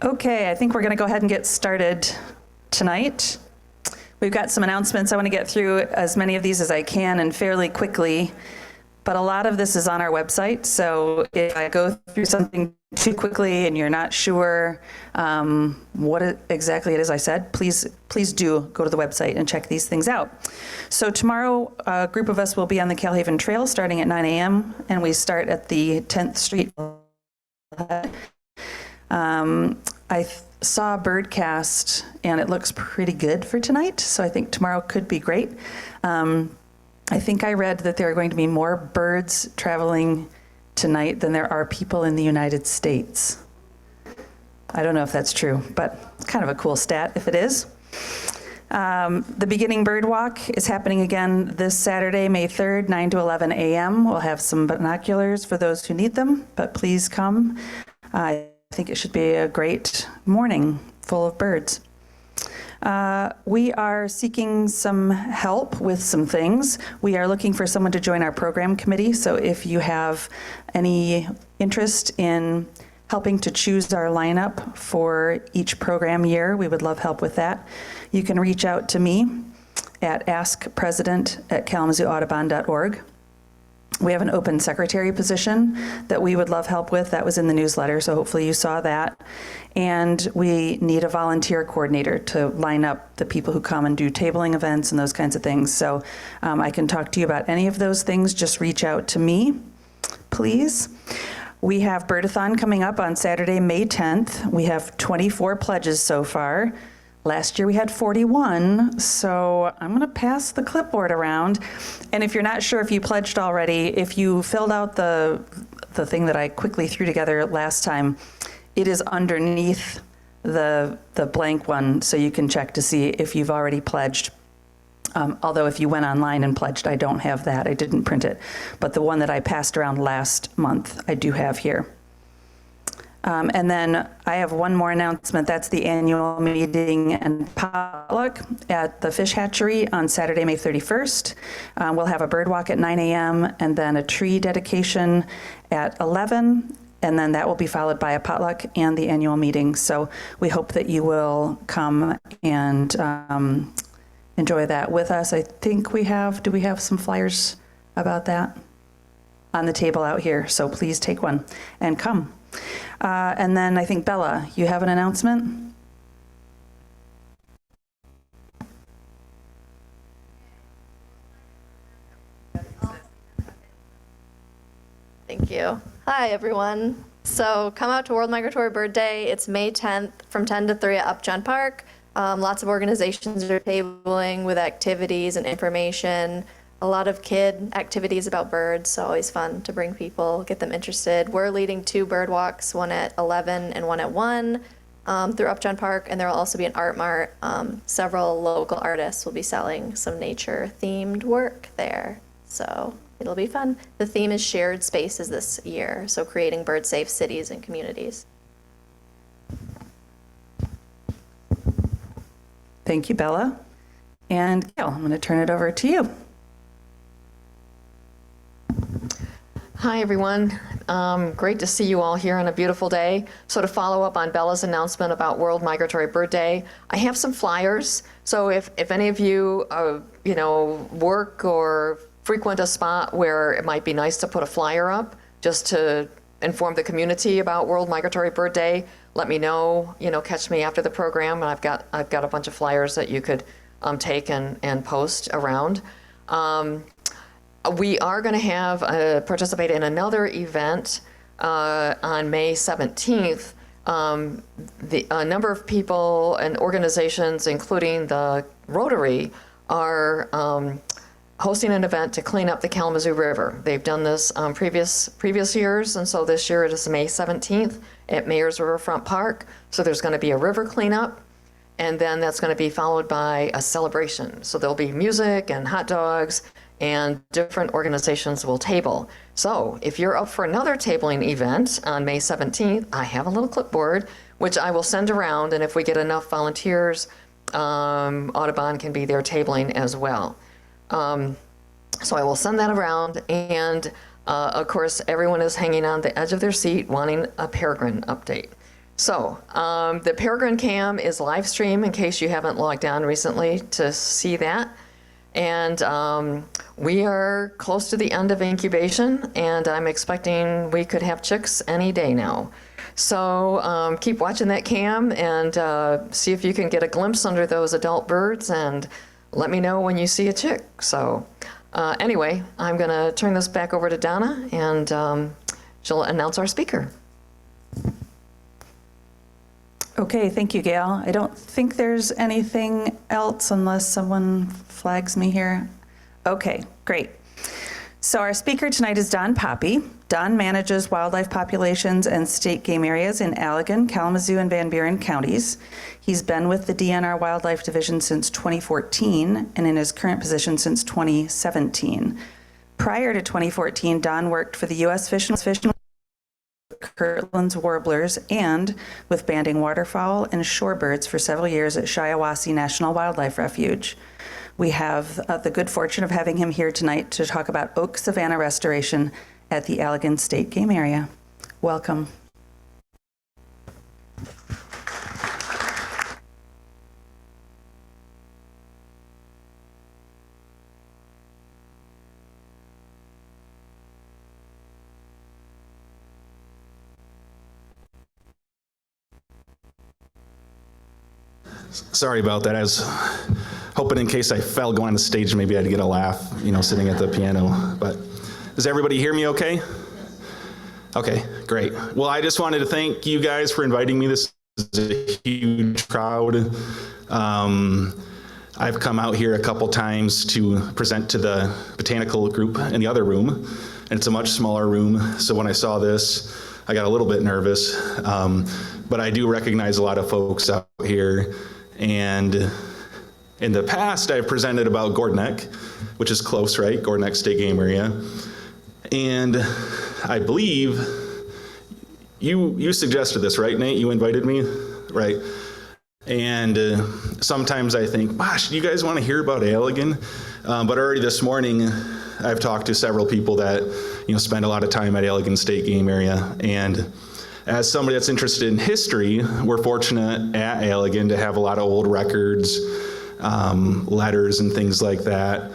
Okay, I think we're going to go ahead and get started tonight. We've got some announcements. I want to get through as many of these as I can and fairly quickly, but a lot of this is on our website. So if I go through something too quickly and you're not sure exactly it is I said, please do go to the website and check these things out. So tomorrow, a group of us will be on the Calhaven Trail starting at 9 a.m. and we start at the 10th Street. I saw a birdcast and it looks pretty good for tonight, so I think tomorrow could be great. I think I read that there are going to be more birds traveling tonight than there are people in the United States. I don't know if that's true, but it's kind of a cool stat if it is. The beginning bird walk is happening again this Saturday, May 3rd, 9 to 11 a.m. We'll have some binoculars for those who need them, but please come. I think it should be a great morning full of birds. We are seeking some help with some things. We are looking for someone to join our program committee. So if you have any interest in helping to choose our lineup for each program year, we would love help with that. You can reach out to me at askpresident@kalamazooaudubon.org. We have an open secretary position that we would love help with. That was in the newsletter, so hopefully you saw that. And we need a volunteer coordinator to line up the people who come and do tabling events and those kinds of things. So I can talk to you about any of those things. Just reach out to me, please. We have Birdathon coming up on Saturday, May 10th. We have 24 pledges so far. Last year we had 41, so I'm going to pass the clipboard around. And if you're not sure if you pledged already, if you filled out the thing that I quickly threw together last time, it is underneath the blank one, so you can check to see if you've already pledged. Although if you went online and pledged, I don't have that. I didn't print it. But the one that I passed around last month, I do have here. And then I have one more announcement. That's the annual meeting and potluck at the Fish Hatchery on Saturday, May 31st. We'll have a bird walk at 9 a.m. and then a tree dedication at 11. And then that will be followed by a potluck and the annual meeting. So we hope that you will come and enjoy that with us. I think do we have some flyers about that on the table out here? So please take one and come. And then I think, Bella, you have an announcement? Thank you. Hi, everyone. So come out to World Migratory Bird Day. It's May 10th from 10 to 3 at Upjohn Park. Lots of organizations are tabling with activities and information. A lot of kid activities about birds, so always fun to bring people, get them interested. We're leading 2 bird walks, one at 11 and one at 1 through Upjohn Park, and there will also be an art mart. Several local artists will be selling some nature-themed work there, so it'll be fun. The theme is shared spaces this year, so creating bird-safe cities and communities. Thank you, Bella. And Gail, I'm going to turn it over to you. Hi, everyone. Great to see you all here on a beautiful day. So to follow up on Bella's announcement about World Migratory Bird Day, I have some flyers. So if any of you, work or frequent a spot where it might be nice to put a flyer up just to inform the community about World Migratory Bird Day, let me know. Catch me after the program, and I've got a bunch of flyers that you could take and post around. We are going to have participate in another event on May 17th. A number of people and organizations, including the Rotary, are hosting an event to clean up the Kalamazoo River. They've done this previous years, and so this year it is May 17th at Mayor's Riverfront Park. So there's going to be a river cleanup, and then that's going to be followed by a celebration. So there'll be music and hot dogs, and different organizations will table. So if you're up for another tabling event on May 17th, I have a little clipboard, which I will send around, and if we get enough volunteers, Audubon can be there tabling as well. So I will send that around, and of course, everyone is hanging on the edge of their seat wanting a peregrine update. So the Peregrine Cam is live stream in case you haven't logged on recently to see that. And we are close to the end of incubation, and I'm expecting we could have chicks any day now. So keep watching that cam and see if you can get a glimpse under those adult birds, and let me know when you see a chick. So anyway, I'm going to turn this back over to Donna, and she'll announce our speaker. Okay, thank you, Gail. I don't think there's anything else unless someone flags me here. Okay, great. So our speaker tonight is Don Poppe. Don manages wildlife populations and state game areas in Allegan, Kalamazoo, and Van Buren counties. He's been with the DNR Wildlife Division since 2014 and in his current position since 2017. Prior to 2014, Don worked for the U.S. Fish and Kirtland's warblers and with banding waterfowl and shorebirds for several years at Shiawassee National Wildlife Refuge. We have the good fortune of having him here tonight to talk about Oak Savanna restoration at the Allegan State Game Area. Welcome. Sorry about that. I was hoping in case I fell going on the stage, maybe I'd get a laugh, sitting at the piano. But does everybody hear me okay? Okay, great. Well, I just wanted to thank you guys for inviting me. This is a huge crowd. I've come out here a couple times to present to the botanical group in the other room, and it's a much smaller room. So when I saw this, I got a little bit nervous. But I do recognize a lot of folks out here. And in the past, I've presented about Gordneck, which is close, right? Gordneck State Game Area. And I believe you suggested this, right, Nate? You invited me, right? And sometimes I think, gosh, do you guys want to hear about Allegan? But already this morning, I've talked to several people that, spend a lot of time at Allegan State Game Area. And as somebody that's interested in history, we're fortunate at Allegan to have a lot of old records, letters and things like that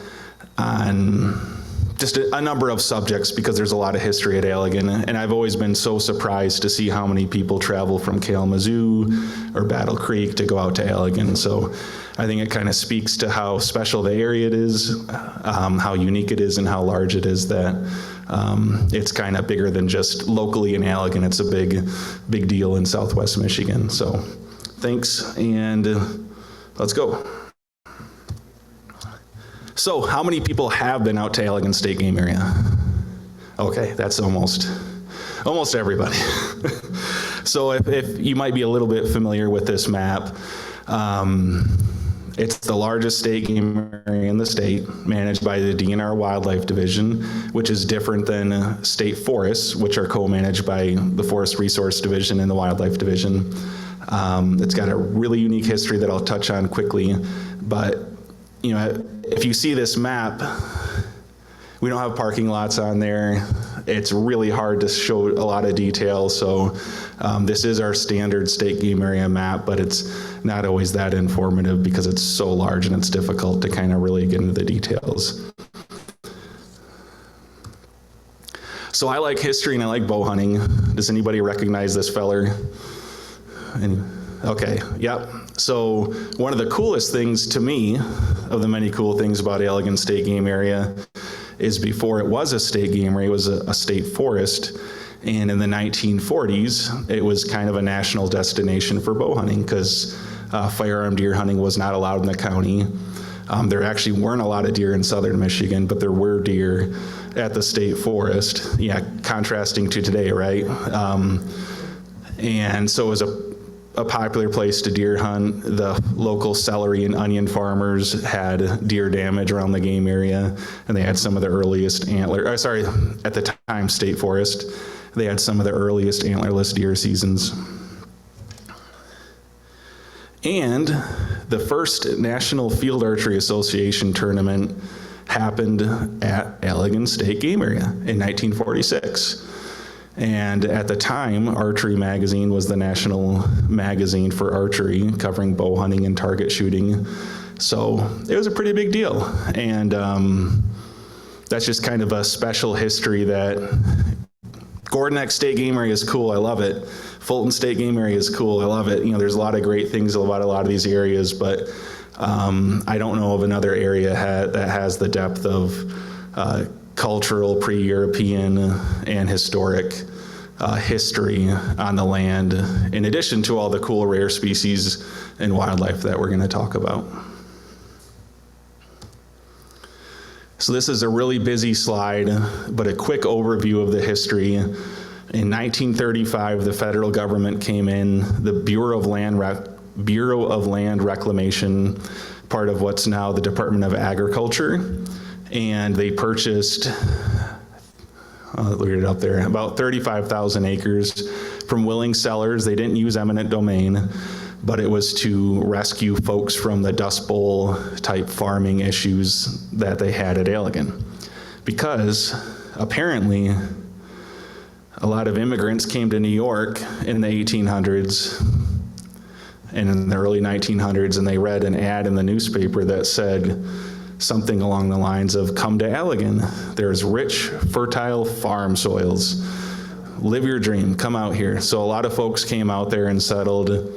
on just a number of subjects, because there's a lot of history at Allegan. And I've always been so surprised to see how many people travel from Kalamazoo or Battle Creek to go out to Allegan. So I think it kind of speaks to how special the area it is, how unique it is, and how large it is that it's kind of bigger than just locally in Allegan. It's a big deal in Southwest Michigan. So thanks, and let's go. So how many people have been out to Allegan State Game Area? Okay, that's almost everybody. So if you might be a little bit familiar with this map, it's the largest state game area in the state, managed by the DNR Wildlife Division, which is different than state forests, which are co-managed by the Forest Resource Division and the Wildlife Division. It's got a really unique history that I'll touch on quickly, but if you see this map, we don't have parking lots on there. It's really hard to show a lot of detail, so this is our standard state game area map, but it's not always that informative because it's so large and it's difficult to kind of really get into the details. So I like history and I like bow hunting. Does anybody recognize this feller? Okay, yep. So one of the coolest things to me, of the many cool things about Allegan State Game Area, is before it was a state game area, it was a state forest. And in the 1940s, it was kind of a national destination for bow hunting because firearm deer hunting was not allowed in the county. There actually weren't a lot of deer in southern Michigan, but there were deer at the state forest. Yeah, contrasting to today, right? And so it was a popular place to deer hunt. The local celery and onion farmers had deer damage around the game area, and they had some of the earliest at the time state forest, they had some of the earliest antlerless deer seasons. And the first National Field Archery Association tournament happened at Allegan State Game Area in 1946. And at the time, Archery Magazine was the national magazine for archery, covering bow hunting and target shooting. So it was a pretty big deal. And that's just kind of a special history that Gordon Neck State Game Area is cool. I love it. Fulton State Game Area is cool. I love it. You know, there's a lot of great things about a lot of these areas, but I don't know of another area that has the depth of cultural, pre-European, and historic history on the land, in addition to all the cool rare species and wildlife that we're going to talk about. So this is a really busy slide, but a quick overview of the history. In 1935, the federal government came in, the Bureau of Land Reclamation, part of what's now the Department of Agriculture, and they purchased, look at it up there, about 35,000 acres from willing sellers. They didn't use eminent domain, but it was to rescue folks from the Dust Bowl type farming issues that they had at Allegan. Because apparently a lot of immigrants came to New York in the 1800s and in the early 1900s, and they read an ad in the newspaper that said something along the lines of, "Come to Allegan. There's rich, fertile farm soils. Live your dream, come out here." So a lot of folks came out there and settled.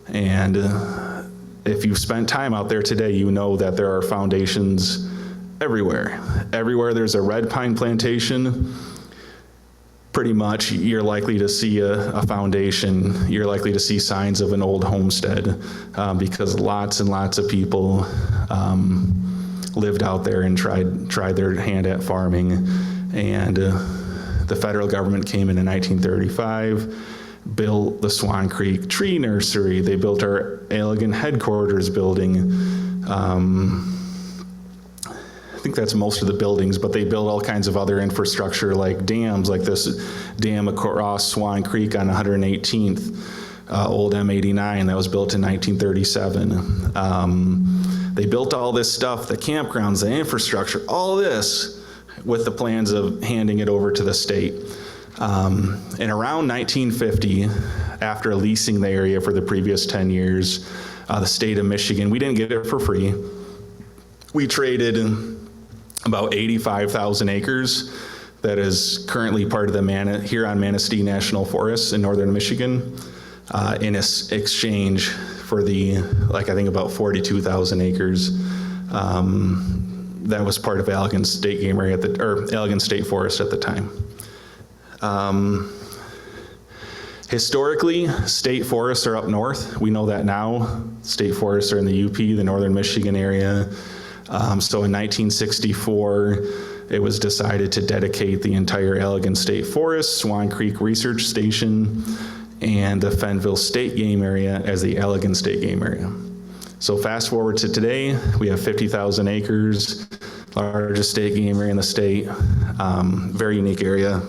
And if you've spent time out there today, you know that there are foundations everywhere. Everywhere there's a red pine plantation, pretty much you're likely to see a foundation. You're likely to see signs of an old homestead because lots and lots of people lived out there and tried their hand at farming. And the federal government came in 1935, built the Swan Creek Tree Nursery. They built our Allegan headquarters building. I think that's most of the buildings, but they built all kinds of other infrastructure like dams, like this dam across Swan Creek on 118th, old M89 that was built in 1937. They built all this stuff, the campgrounds, the infrastructure, all this with the plans of handing it over to the state. And around 1950, after leasing the area for the previous 10 years, the state of Michigan, we didn't get it for free. We traded about 85,000 acres that is currently part of the Huron-Manistee National Forest in northern Michigan in exchange for the, I think about 42,000 acres that was part of Allegan State Game Area or Allegan State Forest at the time. Historically, state forests are up north. We know that now. State forests are in the UP, the northern Michigan area. So in 1964, it was decided to dedicate the entire Allegan State Forest, Swan Creek Research Station, and the Fenville State Game Area as the Allegan State Game Area. So fast forward to today, we have 50,000 acres, largest state game area in the state, very unique area.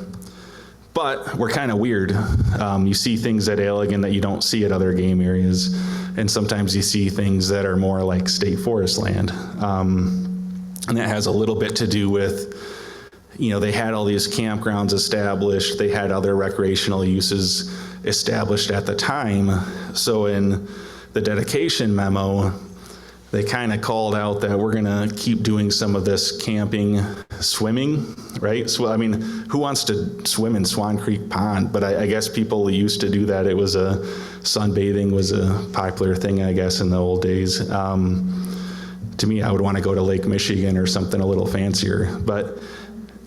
But we're kind of weird. You see things at Allegan that you don't see at other game areas, and sometimes you see things that are more like state forest land. And that has a little bit to do with, they had all these campgrounds established, they had other recreational uses established at the time. So in the dedication memo, they kind of called out that we're gonna keep doing some of this camping, swimming, right? So, who wants to swim in Swan Creek Pond? But I guess people used to do that. It was sunbathing was a popular thing, I guess, in the old days. To me, I would want to go to Lake Michigan or something a little fancier. But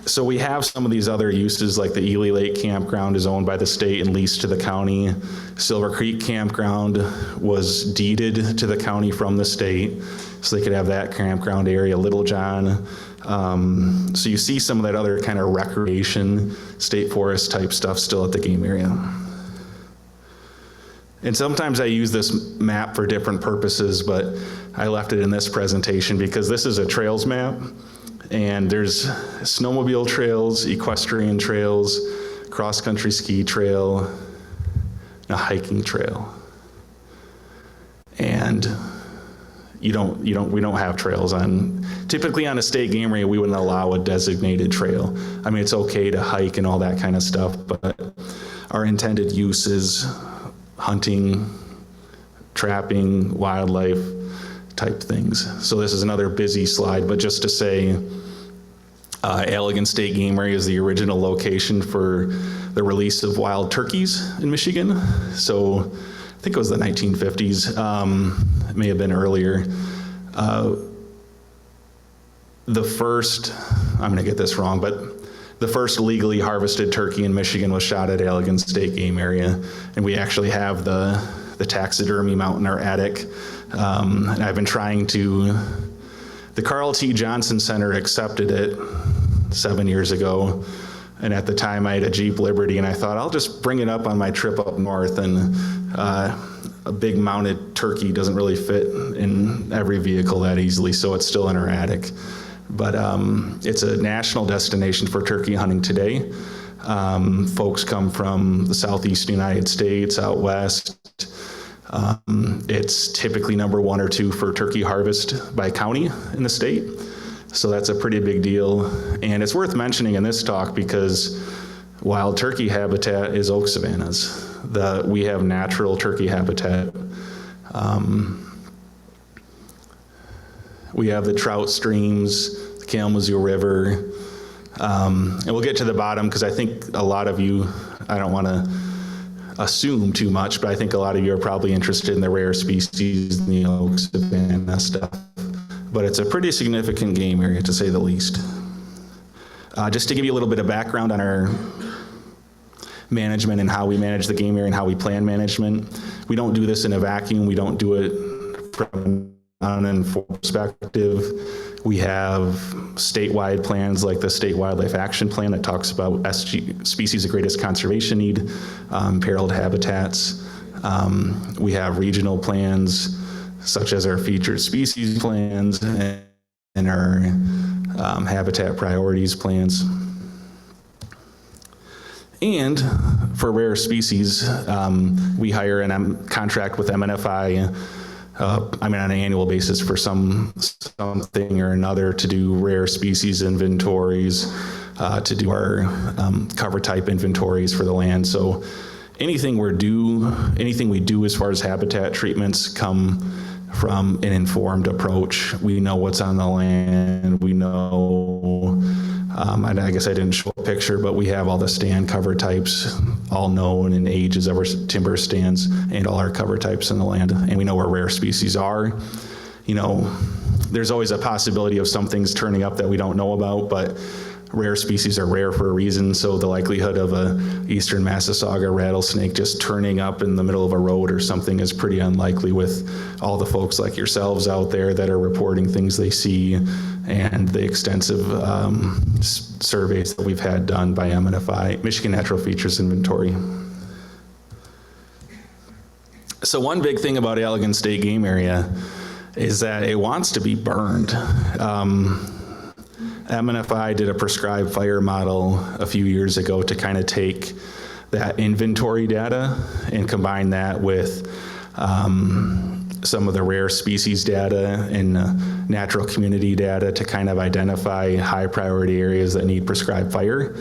so we have some of these other uses, like the Ely Lake Campground is owned by the state and leased to the county. Silver Creek Campground was deeded to the county from the state, so they could have that campground area. Little John. So you see some of that other kind of recreation, state forest type stuff still at the game area. And sometimes I use this map for different purposes, but I left it in this presentation because this is a trails map. And there's snowmobile trails, equestrian trails, cross-country ski trail, and a hiking trail. And we don't have trails on, typically on a state game area, we wouldn't allow a designated trail. I mean, it's okay to hike and all that kind of stuff, but our intended use is hunting, trapping, wildlife type things. So this is another busy slide, but just to say, Allegan State Game Area is the original location for the release of wild turkeys in Michigan. So I think it was the 1950s, it may have been earlier. The first, I'm gonna get this wrong, but the first legally harvested turkey in Michigan was shot at Allegan State Game Area. And we actually have the taxidermy mount in our attic. And I've been trying to, the Carl T. Johnson Center accepted it 7 years ago. And at the time I had a Jeep Liberty and I thought I'll just bring it up on my trip up north, and a big mounted turkey doesn't really fit in every vehicle that easily, so it's still in our attic. But it's a national destination for turkey hunting today. Folks come from the southeast United States, out west. It's typically number 1 or 2 for turkey harvest by county in the state. So that's a pretty big deal. And it's worth mentioning in this talk because wild turkey habitat is oak savannas. We have natural turkey habitat. We have the trout streams, the Kalamazoo River. And we'll get to the bottom because I think a lot of you, I don't want to assume too much, but I think a lot of you are probably interested in the rare species and the oak savanna stuff. But it's a pretty significant game area, to say the least. Just to give you a little bit of background on our management and how we manage the game area and how we plan management, we don't do this in a vacuum. We don't do it from an uninformed perspective. We have statewide plans like the State Wildlife Action Plan that talks about species of greatest conservation need, imperiled habitats. We have regional plans such as our featured species plans and our habitat priorities plans. And for rare species, we hire and contract with MNFI, on an annual basis for something or another to do rare species inventories, to do our cover type inventories for the land. So anything we do as far as habitat treatments come from an informed approach. We know what's on the land. We know, I guess I didn't show a picture, but we have all the stand cover types all known and ages of our timber stands and all our cover types in the land. And we know where rare species are. You know, there's always a possibility of some things turning up that we don't know about, but rare species are rare for a reason. So the likelihood of a eastern Massasauga rattlesnake just turning up in the middle of a road or something is pretty unlikely with all the folks like yourselves out there that are reporting things they see and the extensive surveys that we've had done by MNFI, Michigan Natural Features Inventory. So one big thing about Allegan State Game Area is that it wants to be burned. MNFI did a prescribed fire model a few years ago to kind of take that inventory data and combine that with some of the rare species data and natural community data to kind of identify high priority areas that need prescribed fire.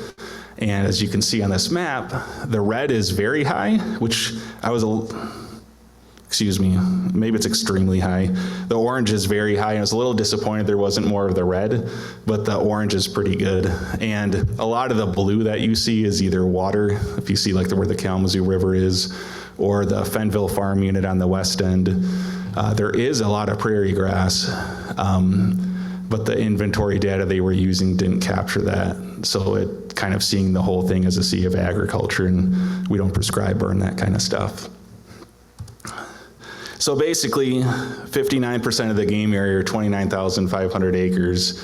And as you can see on this map, the red is very high, which maybe it's extremely high. The orange is very high. I was a little disappointed there wasn't more of the red, but the orange is pretty good. And a lot of the blue that you see is either water, if you see like where the Kalamazoo River is, or the Fenville Farm Unit on the west end. There is a lot of prairie grass, but the inventory data they were using didn't capture that. So it kind of seeing the whole thing as a sea of agriculture, and we don't prescribe burn that kind of stuff. So basically, 59% of the game area, or 29,500 acres,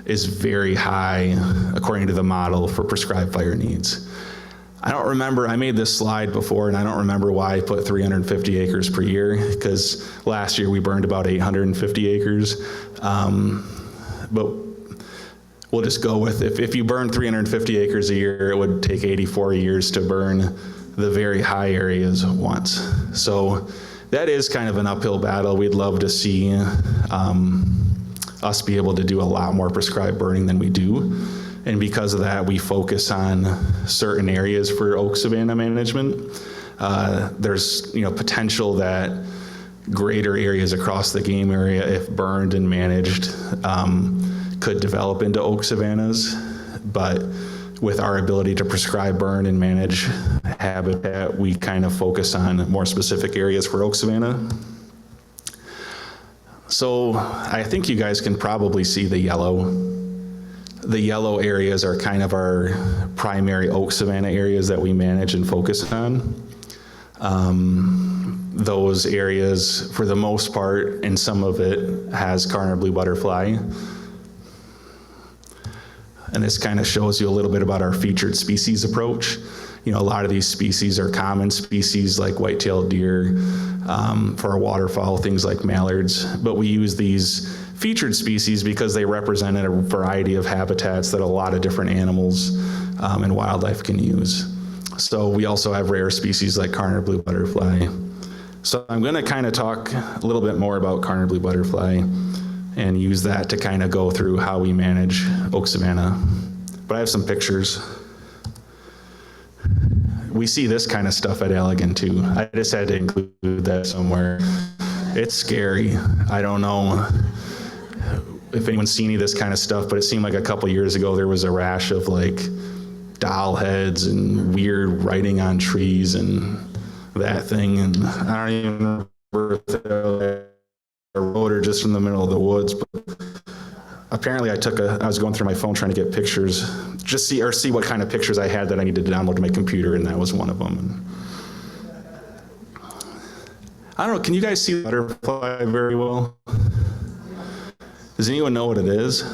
is very high, according to the model, for prescribed fire needs. I don't remember, I made this slide before, and I don't remember why I put 350 acres per year, because last year we burned about 850 acres. But we'll just go with, if you burn 350 acres a year, it would take 84 years to burn the very high areas once. So that is kind of an uphill battle. We'd love to see us be able to do a lot more prescribed burning than we do. And because of that, we focus on certain areas for Oak Savanna management. There's potential that greater areas across the game area, if burned and managed, could develop into Oak Savannas. But with our ability to prescribe burn and manage habitat, we kind of focus on more specific areas for Oak Savanna. So I think you guys can probably see the yellow. The yellow areas are kind of our primary Oak Savanna areas that we manage and focus on. Those areas, for the most part, and some of it has Carner blue butterfly. And this kind of shows you a little bit about our featured species approach. A lot of these species are common species like white-tailed deer, for our waterfowl, things like mallards. But we use these featured species because they represent a variety of habitats that a lot of different animals and wildlife can use. So we also have rare species like Carner blue butterfly. So I'm going to kind of talk a little bit more about Carner blue butterfly and use that to kind of go through how we manage Oak Savanna. But I have some pictures. We see this kind of stuff at Allegan too. I just had to include that somewhere. It's scary. I don't know if anyone's seen any of this kind of stuff, but it seemed like a couple years ago there was a rash of like doll heads and weird writing on trees and that thing. And I don't even remember if they were a road or just in the middle of the woods. But apparently I was going through my phone trying to get pictures, just see what kind of pictures I had that I needed to download to my computer, and that was one of them. And I don't know, can you guys see the butterfly very well? Does anyone know what it is?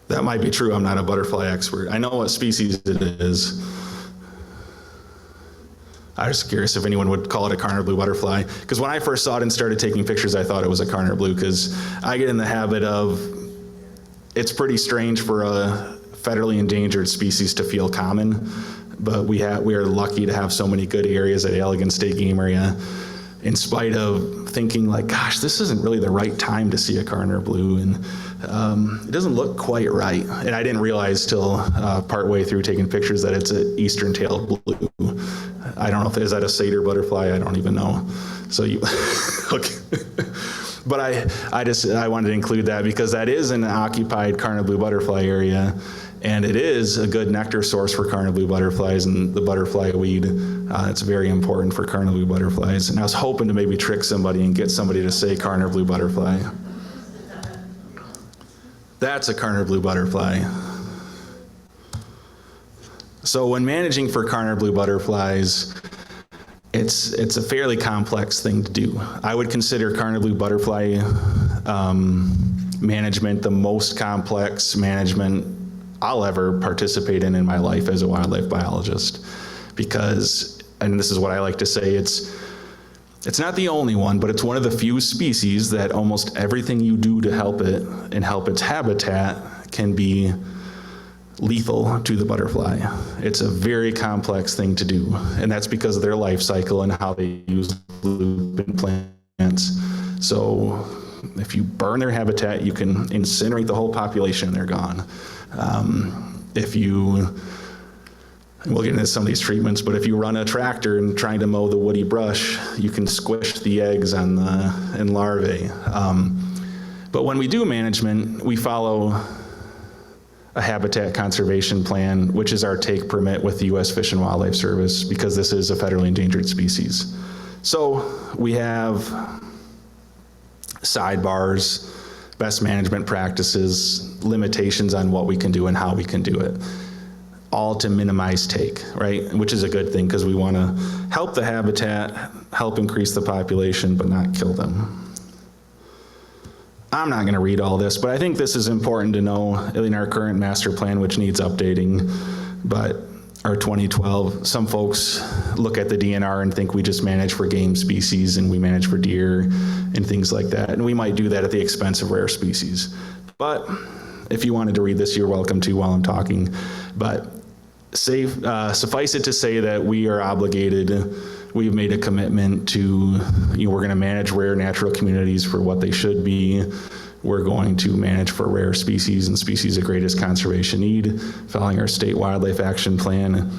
That might be true. I'm not a butterfly expert. I know what species it is. I was curious if anyone would call it a Carner blue butterfly, because when I first saw it and started taking pictures, I thought it was a Carner blue, because I get in the habit of, it's pretty strange for a federally endangered species to feel common, but we are lucky to have so many good areas at Allegan State Game Area, in spite of thinking like, gosh, this isn't really the right time to see a Carner blue, and it doesn't look quite right. And I didn't realize till partway through taking pictures that it's an eastern-tailed blue. I don't know if is that a satyr butterfly. I don't even know. So you, okay. But I wanted to include that because that is an occupied Carner blue butterfly area, and it is a good nectar source for Carner blue butterflies and the butterfly weed. It's very important for Carner blue butterflies. And I was hoping to maybe trick somebody and get somebody to say Carner blue butterfly. That's a Carner blue butterfly. So when managing for Carner blue butterflies, it's a fairly complex thing to do. I would consider Carner blue butterfly management the most complex management I'll ever participate in my life as a wildlife biologist, because, and this is what I like to say, it's not the only one, but it's one of the few species that almost everything you do to help it and help its habitat can be lethal to the butterfly. It's a very complex thing to do, and that's because of their life cycle and how they use lupin plants. So if you burn their habitat, you can incinerate the whole population and they're gone. We'll get into some of these treatments, but if you run a tractor and trying to mow the woody brush, you can squish the eggs and larvae. But when we do management, we follow a habitat conservation plan, which is our take permit with the U.S. Fish and Wildlife Service, because this is a federally endangered species. So we have sidebars, best management practices, limitations on what we can do and how we can do it, all to minimize take, right? Which is a good thing, because we want to help the habitat, help increase the population, but not kill them. I'm not going to read all this, but I think this is important to know in our current master plan, which needs updating. But our 2012, some folks look at the DNR and think we just manage for game species and we manage for deer and things like that. And we might do that at the expense of rare species. But if you wanted to read this, you're welcome to while I'm talking. But suffice it to say that we are obligated, we've made a commitment to, we're going to manage rare natural communities for what they should be. We're going to manage for rare species and species of greatest conservation need, following our state wildlife action plan.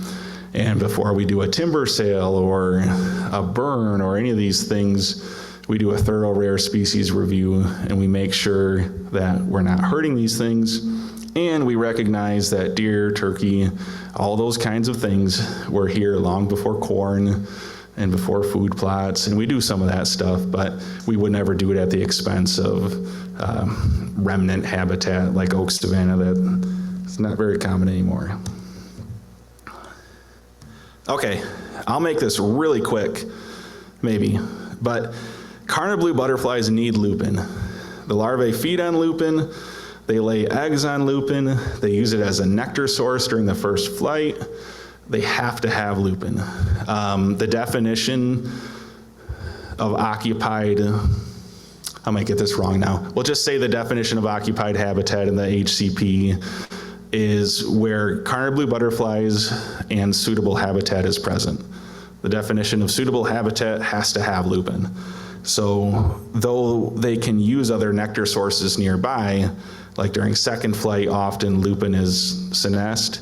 And before we do a timber sale or a burn or any of these things, we do a thorough rare species review, and we make sure that we're not hurting these things. And we recognize that deer, turkey, all those kinds of things were here long before corn and before food plots. And we do some of that stuff, but we would never do it at the expense of remnant habitat like Oak Savanna that is not very common anymore. Okay, I'll make this really quick, maybe, but Carner blue butterflies need lupin. The larvae feed on lupin, they lay eggs on lupin, they use it as a nectar source during the first flight. They have to have lupin. The definition of occupied, I might get this wrong now. We'll just say the definition of occupied habitat in the HCP is where Carner blue butterflies and suitable habitat is present. The definition of suitable habitat has to have lupin. So though they can use other nectar sources nearby, like during second flight, often lupin is senesced,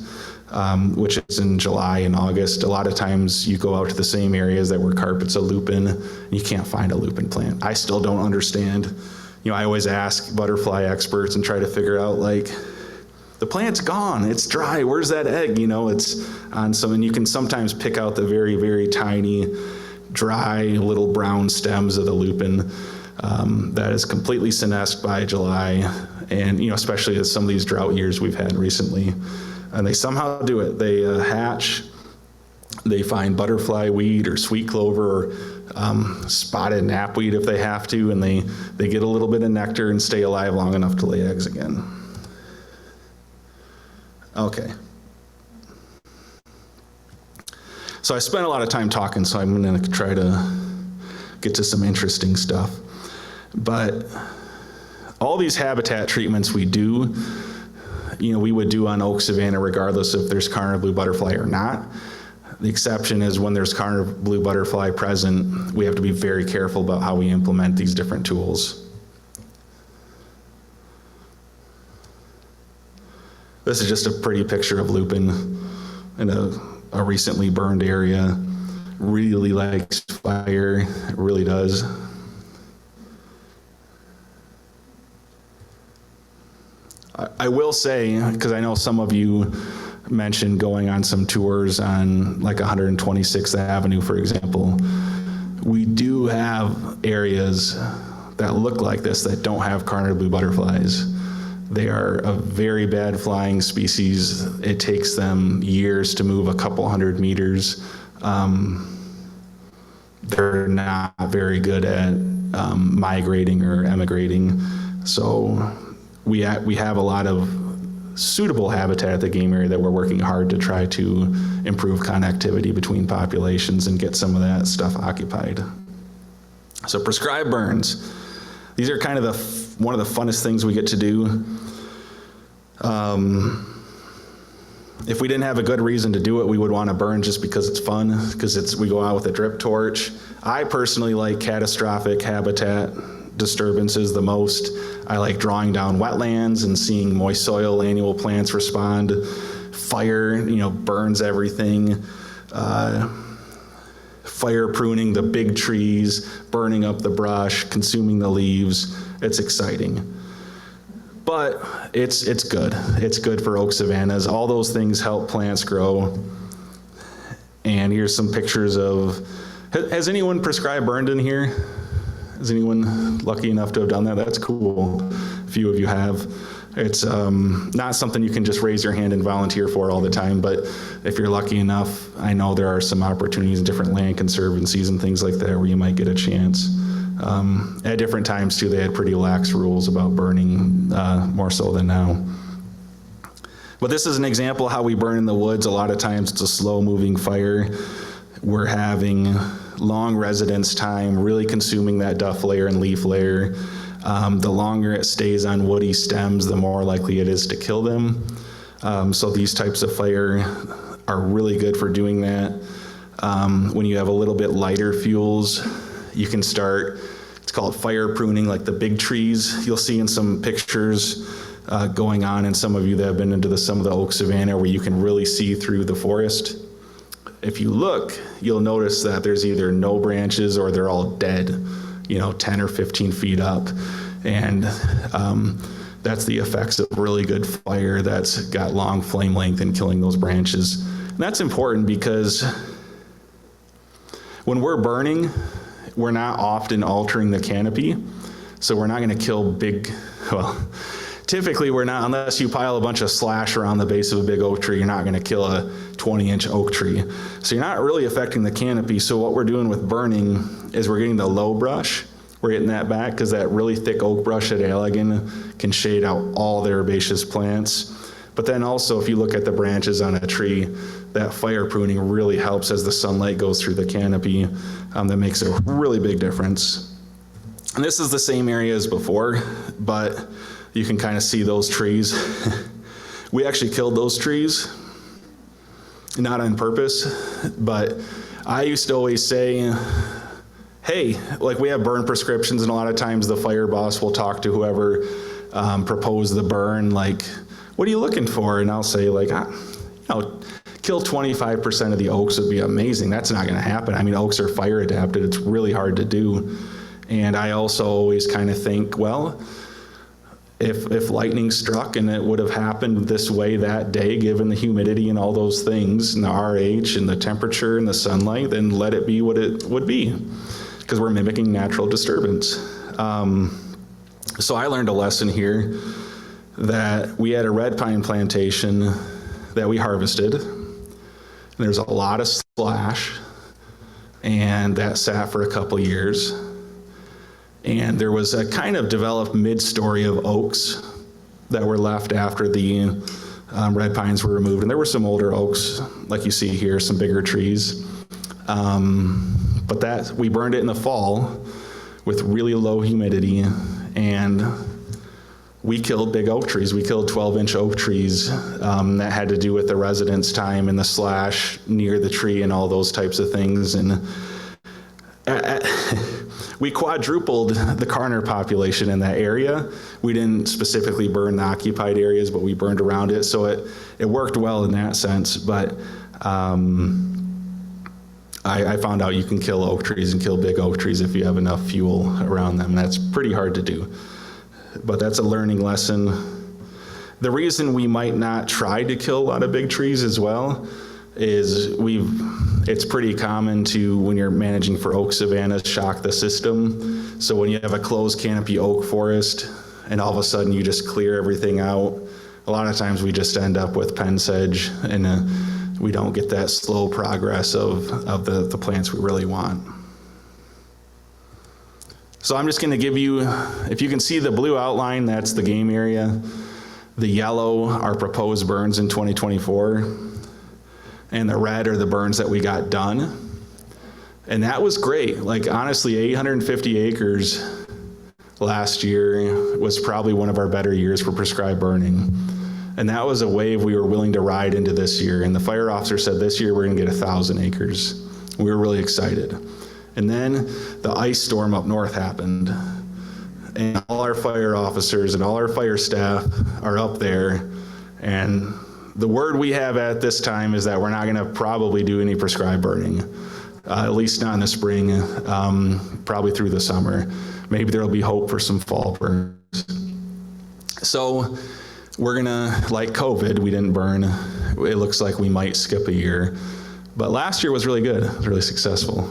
which is in July and August. A lot of times you go out to the same areas that were carpets of lupin, and you can't find a lupin plant. I still don't understand. I always ask butterfly experts and try to figure out, like, the plant's gone, it's dry, where's that egg? It's on some, and you can sometimes pick out the very, very tiny, dry little brown stems of the lupin that is completely senesced by July, and especially as some of these drought years we've had recently. And they somehow do it. They hatch, they find butterfly weed or sweet clover or spotted knapweed if they have to, and they get a little bit of nectar and stay alive long enough to lay eggs again. Okay. So I spent a lot of time talking, so I'm going to try to get to some interesting stuff. But all these habitat treatments we do, we would do on Oak Savanna regardless if there's Carner blue butterfly or not. The exception is when there's Carner blue butterfly present, we have to be very careful about how we implement these different tools. This is just a pretty picture of lupin in a recently burned area. Really likes fire, it really does. I will say, because I know some of you mentioned going on some tours on like 126th Avenue, for example. We do have areas that look like this that don't have Carner blue butterflies. They are a very bad flying species. It takes them years to move a couple hundred meters. They're not very good at migrating or emigrating. So we have a lot of suitable habitat at the game area that we're working hard to try to improve connectivity between populations and get some of that stuff occupied. So prescribed burns. These are kind of one of the funnest things we get to do. If we didn't have a good reason to do it, we would want to burn just because it's fun, because we go out with a drip torch. I personally like catastrophic habitat disturbances the most. I like drawing down wetlands and seeing moist soil annual plants respond. Fire, burns everything. Fire pruning the big trees, burning up the brush, consuming the leaves. It's exciting. But it's good. It's good for oak savannas. All those things help plants grow. And here's some pictures of, has anyone prescribed burned in here? Is anyone lucky enough to have done that? That's cool. A few of you have. It's not something you can just raise your hand and volunteer for all the time, but if you're lucky enough, I know there are some opportunities in different land conservancies and things like that where you might get a chance. At different times too, they had pretty lax rules about burning, more so than now. But this is an example of how we burn in the woods. A lot of times it's a slow moving fire. We're having long residence time, really consuming that duff layer and leaf layer. The longer it stays on woody stems, the more likely it is to kill them. So these types of fire are really good for doing that. When you have a little bit lighter fuels, you can start, it's called fire pruning, like the big trees you'll see in some pictures going on, and some of you that have been into some of the Oak Savanna where you can really see through the forest. If you look, you'll notice that there's either no branches or they're all dead, 10 or 15 feet up. And that's the effects of really good fire that's got long flame length and killing those branches. And that's important because when we're burning, we're not often altering the canopy. So we're not going to kill typically we're not, unless you pile a bunch of slash around the base of a big oak tree, you're not going to kill a 20-inch oak tree. So you're not really affecting the canopy. So what we're doing with burning is we're getting the low brush. We're getting that back because that really thick oak brush at Allegan can shade out all the herbaceous plants. But then also, if you look at the branches on a tree, that fire pruning really helps as the sunlight goes through the canopy. That makes a really big difference. And this is the same area as before, but you can kind of see those trees. We actually killed those trees, not on purpose, but I used to always say, hey, like we have burn prescriptions, and a lot of times the fire boss will talk to whoever proposed the burn, like, what are you looking for? And I'll say, like, kill 25% of the oaks would be amazing. That's not going to happen. I mean, oaks are fire adapted. It's really hard to do. And I also always kind of think, well, if lightning struck and it would have happened this way that day, given the humidity and all those things, and the RH and the temperature and the sunlight, then let it be what it would be, because we're mimicking natural disturbance. So I learned a lesson here that we had a red pine plantation that we harvested. There's a lot of slash, and that sat for a couple years. And there was a kind of developed mid-story of oaks that were left after the red pines were removed. And there were some older oaks, like you see here, some bigger trees. But that we burned it in the fall with really low humidity, and we killed big oak trees. We killed 12-inch oak trees. That had to do with the residence time and the slash near the tree and all those types of things. And we quadrupled the Carner population in that area. We didn't specifically burn the occupied areas, but we burned around it. So it worked well in that sense. But I found out you can kill oak trees and kill big oak trees if you have enough fuel around them. That's pretty hard to do. But that's a learning lesson. The reason we might not try to kill a lot of big trees as well is it's pretty common to, when you're managing for oak savannas, shock the system. So when you have a closed canopy oak forest and all of a sudden you just clear everything out, a lot of times we just end up with pen sedge, and we don't get that slow progress of the plants we really want. So I'm just going to give you, if you can see the blue outline, that's the game area. The yellow are proposed burns in 2024. And the red are the burns that we got done. And that was great. Like, honestly, 850 acres last year was probably one of our better years for prescribed burning. And that was a wave we were willing to ride into this year. And the fire officer said this year we're going to get 1,000 acres. We were really excited. And then the ice storm up north happened. And all our fire officers and all our fire staff are up there. And the word we have at this time is that we're not going to probably do any prescribed burning, at least not in the spring, probably through the summer. Maybe there'll be hope for some fall burns. So we're going to, like COVID, we didn't burn. It looks like we might skip a year. But last year was really good. It was really successful.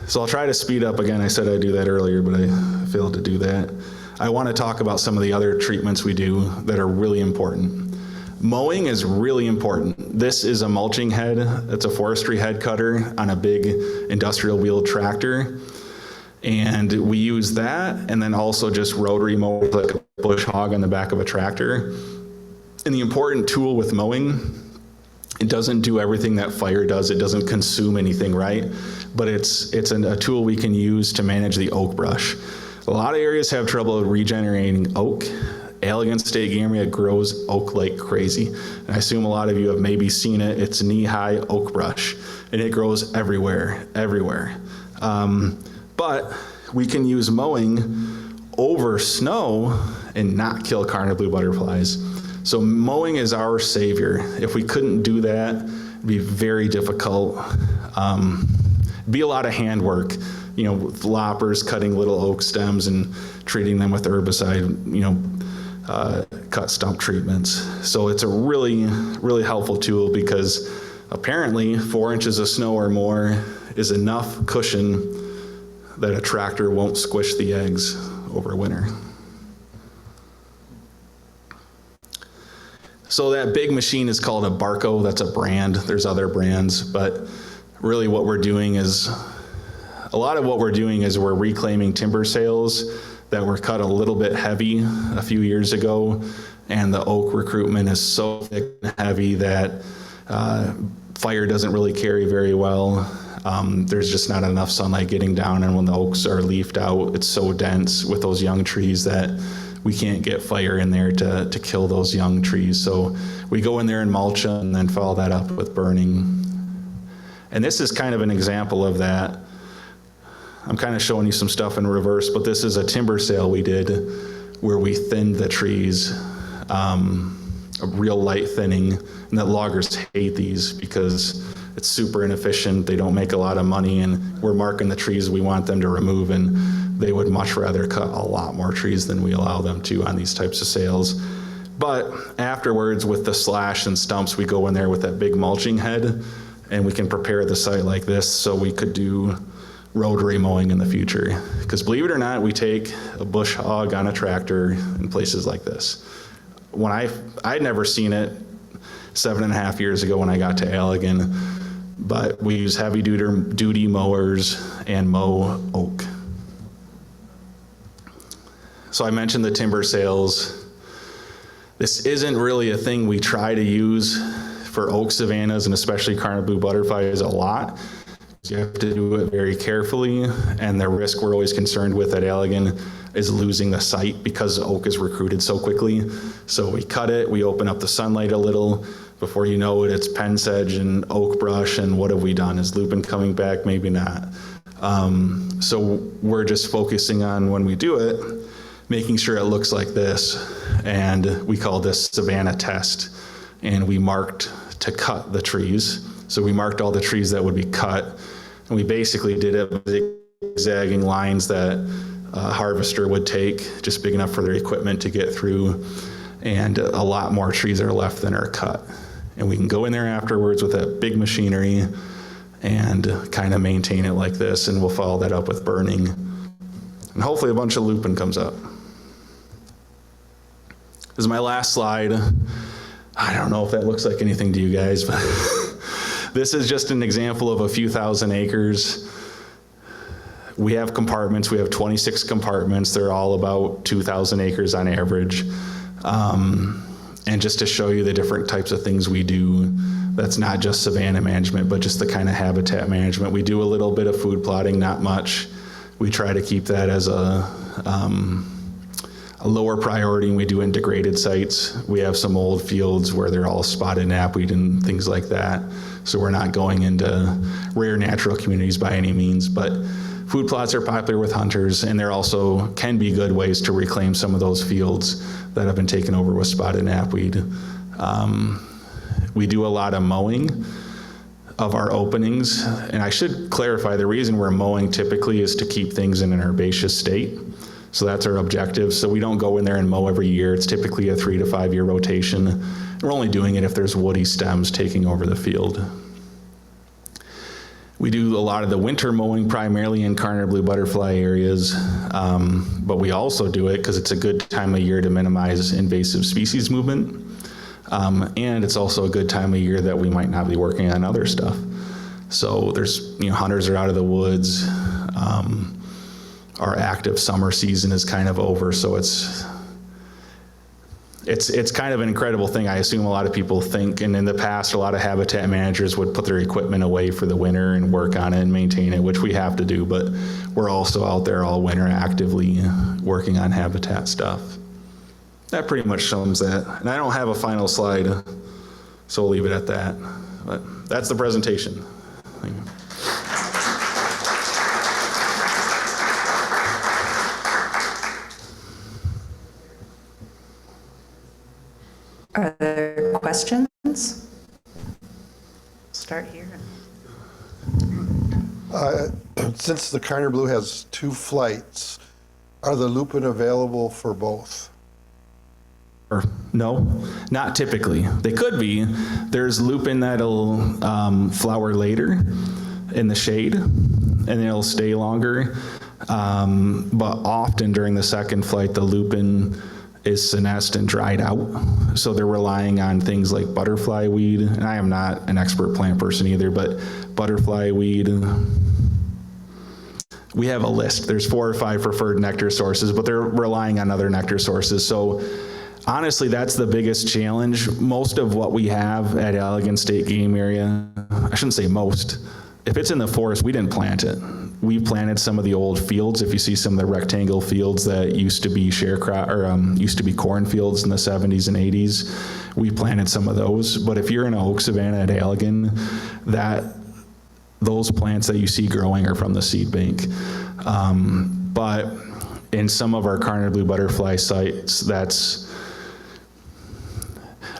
So I'll try to speed up again. I said I'd do that earlier, but I failed to do that. I want to talk about some of the other treatments we do that are really important. Mowing is really important. This is a mulching head. It's a forestry head cutter on a big industrial wheeled tractor. And we use that, and then also just rotary mowers like a bush hog on the back of a tractor. And the important tool with mowing It doesn't do everything that fire does. It doesn't consume anything, right? But it's a tool we can use to manage the oak brush. A lot of areas have trouble regenerating oak. Allegan State Game Area grows oak like crazy. And I assume a lot of you have maybe seen it. It's knee-high oak brush, and it grows everywhere. But we can use mowing over snow and not kill Carnaby blue butterflies. So mowing is our savior. If we couldn't do that, it'd be very difficult. Be a lot of handwork, with loppers, cutting little oak stems and treating them with herbicide, cut stump treatments. So it's a really, really helpful tool because apparently 4 inches of snow or more is enough cushion that a tractor won't squish the eggs over winter. So that big machine is called a Barco. That's a brand. There's other brands, but really what we're doing is, a lot of what we're doing is we're reclaiming timber sails that were cut a little bit heavy a few years ago, and the oak recruitment is so thick and heavy that fire doesn't really carry very well. There's just not enough sunlight getting down, and when the oaks are leafed out, it's so dense with those young trees that we can't get fire in there to kill those young trees. So we go in there and mulch them and then follow that up with burning. And this is kind of an example of that. I'm kind of showing you some stuff in reverse, but this is a timber sale we did where we thinned the trees, a real light thinning, and that loggers hate these because it's super inefficient. They don't make a lot of money, and we're marking the trees we want them to remove, and they would much rather cut a lot more trees than we allow them to on these types of sales. But afterwards, with the slash and stumps, we go in there with that big mulching head, and we can prepare the site like this so we could do rotary mowing in the future. Because believe it or not, we take a bush hog on a tractor in places like this. When I'd never seen it 7.5 years ago when I got to Allegan, but we use heavy duty mowers and mow oak. So I mentioned the timber sales. This isn't really a thing we try to use for oak savannas and especially Carnaby blue butterflies a lot. You have to do it very carefully, and the risk we're always concerned with at Allegan is losing the site because oak is recruited so quickly. So we cut it, we open up the sunlight a little. Before you know it, it's pen sedge and oak brush, and what have we done? Is lupin coming back? Maybe not. So we're just focusing on, when we do it, making sure it looks like this, and we call this Savanna test. And we marked to cut the trees. So we marked all the trees that would be cut, and we basically did it with zigzagging lines that a harvester would take, just big enough for their equipment to get through, and a lot more trees are left than are cut. And we can go in there afterwards with that big machinery and kind of maintain it like this, and we'll follow that up with burning. And hopefully a bunch of lupin comes up. This is my last slide. I don't know if that looks like anything to you guys, but this is just an example of a few thousand acres. We have compartments. We have 26 compartments. They're all about 2,000 acres on average. And just to show you the different types of things we do, that's not just savanna management, but just the kind of habitat management. We do a little bit of food plotting, not much. We try to keep that as a lower priority, and we do in degraded sites. We have some old fields where they're all spotted knapweed and things like that. So we're not going into rare natural communities by any means, but food plots are popular with hunters, and there also can be good ways to reclaim some of those fields that have been taken over with spotted knapweed. We do a lot of mowing of our openings, and I should clarify, the reason we're mowing typically is to keep things in an herbaceous state. So that's our objective. So we don't go in there and mow every year. It's typically a 3 to 5 year rotation. We're only doing it if there's woody stems taking over the field. We do a lot of the winter mowing primarily in Carnaby blue butterfly areas, but we also do it because it's a good time of year to minimize invasive species movement. And it's also a good time of year that we might not be working on other stuff. So there's, hunters are out of the woods. Our active summer season is kind of over, so it's it's kind of an incredible thing. I assume a lot of people think, and in the past, a lot of habitat managers would put their equipment away for the winter and work on it and maintain it, which we have to do, but we're also out there all winter actively working on habitat stuff. That pretty much sums that. And I don't have a final slide, so we'll leave it at that. But that's the presentation. Thank you. Are there questions? Start here. Since the Carner Blue has 2 flights, are the lupin available for both? No, not typically. They could be. There's lupin that'll flower later in the shade, and it'll stay longer. But often during the second flight, the lupin is senesced and dried out. So they're relying on things like butterfly weed. And I am not an expert plant person either, but butterfly weed. We have a list. There's 4 or 5 preferred nectar sources, but they're relying on other nectar sources. So honestly, that's the biggest challenge. Most of what we have at Allegan State Game Area, I shouldn't say most, if it's in the forest, we didn't plant it. We planted some of the old fields. If you see some of the rectangle fields that used to be used to be cornfields in the 70s and 80s, we planted some of those. But if you're in Oak Savanna at Allegan, those plants that you see growing are from the seed bank. But in some of our Carner Blue butterfly sites,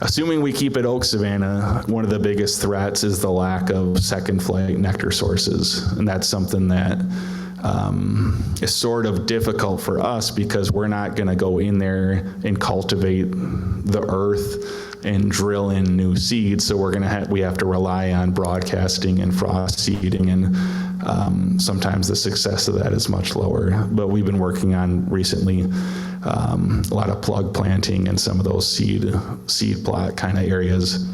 assuming we keep it Oak Savanna, one of the biggest threats is the lack of second flight nectar sources. And that's something that is sort of difficult for us because we're not gonna go in there and cultivate the earth and drill in new seeds. So we have to rely on broadcasting and frost seeding, and sometimes the success of that is much lower. But we've been working on recently a lot of plug planting in some of those seed plot kind of areas.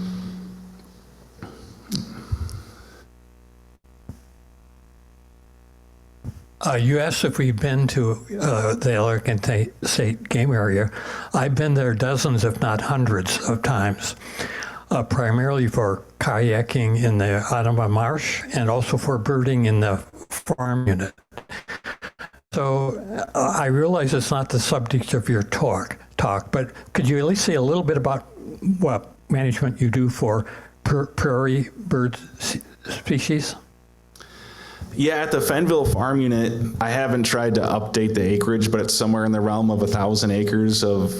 You asked if we've been to the Allegan State Game Area. I've been there dozens, if not hundreds of times, primarily for kayaking in the Ottawa Marsh and also for birding in the farm unit. So I realize it's not the subject of your talk, but could you at least say a little bit about what management you do for prairie bird species? Yeah, at the Fenville Farm Unit, I haven't tried to update the acreage, but it's somewhere in the realm of 1,000 acres of